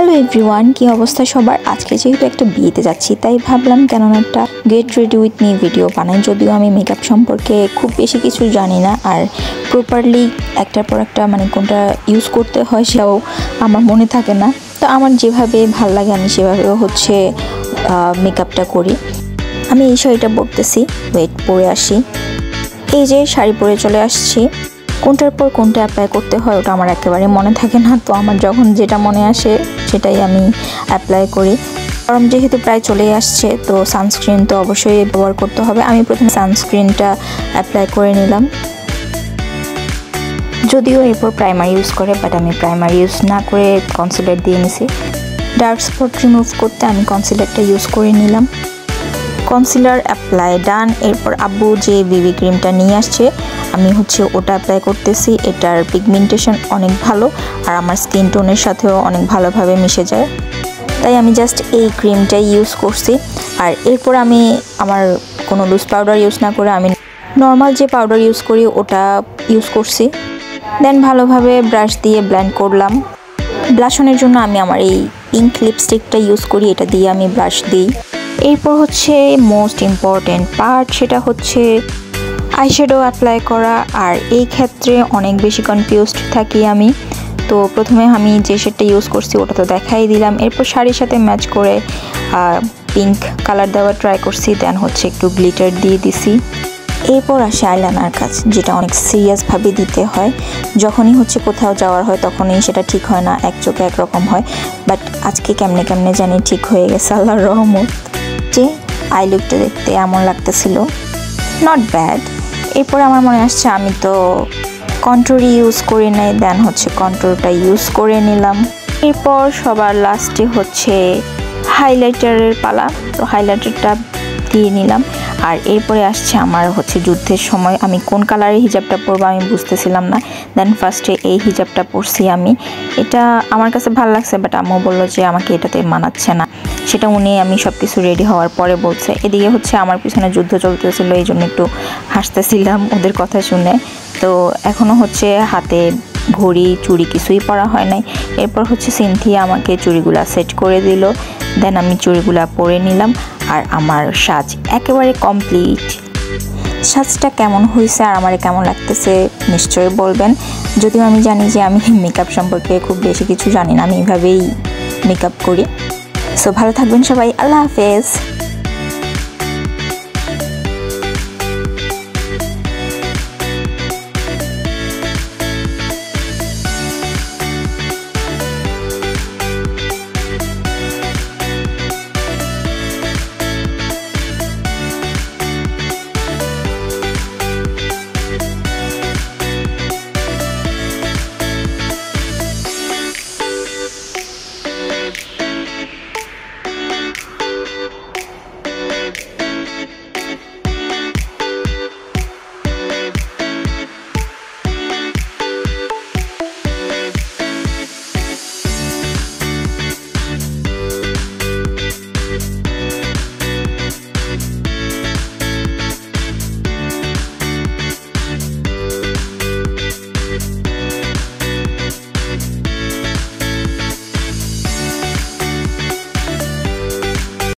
Hello everyone, কি অবস্থা সবার? আজকে যেহেতু একটা বিয়েতে যাচ্ছি তাই ভাবলাম কেন একটা get ready with me video বানাই। যদিও আমি মেকআপ সম্পর্কে খুব বেশি কিছু জানি না, আর প্রপারলি একটার পর একটা কোনটা ইউজ করতে হয় সেটাও আমার মনে থাকে না। তো আমার যেভাবে ভাল লাগে আমি সেভাবেও মেকআপটা করি। আমি এই শাড়িটা পরতেছি, ওয়েট পরে আসি। এই যে শাড়ি পরে চলে আসছি, কোনটার পর কোনটা অ্যাপ্লাই করতে হয় ওটা আমার একেবারে মনে থাকে না। তো আমার যখন যেটা মনে আসে সেটাই আমি অ্যাপ্লাই করি। গরম যেহেতু প্রায় চলেই আসছে, তো সানস্ক্রিন তো অবশ্যই ব্যবহার করতে হবে। আমি প্রথমে সানস্ক্রিনটা অ্যাপ্লাই করে নিলাম, যদিও এরপর প্রাইমার ইউজ করে, বাট আমি প্রাইমার ইউজ না করে কনসিলার দিয়ে নিছি। ডার্ক স্পট রিমুভ করতে আমি কনসিলারটা ইউজ করে নিলাম। কনসিলার অ্যাপ্লাই ডান। এরপর আব্বু যে বিবি ক্রিমটা নিয়ে আসছে আমি ওটা অ্যাপ্লাই করতেছি। এটার পিগমেন্টেশন অনেক ভালো আর আমার স্কিন টোনের সাথেও অনেক ভালোভাবে মিশে যায়, তাই আমি জাস্ট এই ক্রিমটাই ইউজ করছি। আর এরপর আমি আমার কোনো লুজ পাউডার ইউজ না করে আমি নর্মাল যে পাউডার ইউজ করি ওটা ইউজ করছি। দেন ভালোভাবে ব্রাশ দিয়ে ব্লেন্ড করলাম। ব্লাশনের জন্য আমি আমার এই পিঙ্ক লিপস্টিকটা ইউজ করি, এটা দিয়ে আমি ব্লাশ দিই। এরপর মোস্ট ইম্পর্টেন্ট পার্ট, সেটা আইশ্যাডো অ্যাপ্লাই করা। আর এই ক্ষেত্রে অনেক বেশি কনফিউজড থাকি আমি। তো প্রথমে আমি যে শেডটা ইউজ করছি ওটা তো দেখাই দিলাম। এরপর শাড়ির সাথে ম্যাচ করে পিঙ্ক কালার দেওয়া ট্রাই করছি। দেন একটু গ্লিটার দিয়ে দিছি। এরপর আসে আইলাইনার কাজ, যেটা অনেক সিরিয়াসভাবে দিতে হয়। যখনই কোথাও যাওয়ার হয় তখনই সেটা ঠিক হয় না, এক চোখে একরকম হয়। বাট আজকে কেমনে কেমনে জানি ঠিক হয়ে গেছে, আল্লাহর রহমত। যে আই লুকটা দেখতে এমন লাগতেছিল, নট ব্যাড। এরপর আমার মনে আসছে আমি তো কন্ট্রোর ইউজ করি নাই, দেন কন্ট্রোরটা ইউজ করে নিলাম। এরপর সবার লাস্টে হাইলাইটারের পালা, তো হাইলাইটারটা দিয়ে নিলাম। আর এরপরে আসছে আমার যুদ্ধের সময় আমি কোন কালারের হিজাবটা পরবো আমি বুঝতেছিলাম না। দেন ফার্স্টে এই হিজাবটা পরছি আমি। এটা আমার কাছে ভালো লাগছে, বাট আম্মু বললো যে আমাকে এটাতে মানাচ্ছে না। সেটা আমি সব কিছু রেডি হওয়ার পরে বলছে। এদিকে আমার পিছনে যুদ্ধ চলতেছিল, এই জন্য একটু হাসতেছিলাম ওদের কথা শুনে। তো এখনও হাতে ঘড়ি চুড়ি কিছুই পরা হয় নাই। এরপর সিনথিয়া আমাকে চুড়িগুলা সেট করে দিল। দেন আমি চুড়িগুলা পরে নিলাম আর আমার সাজ একেবারে কমপ্লিট। সাজটা কেমন হয়েছে আর আমার কেমন লাগতেছে নিশ্চয়ই বলবেন। যদিও আমি জানি যে আমি মেকআপ সম্পর্কে খুব বেশি কিছু জানি না, আমি এইভাবেই মেকআপ করি। সো ভালো থাকবেন সবাই, আল্লাহ হাফেজ।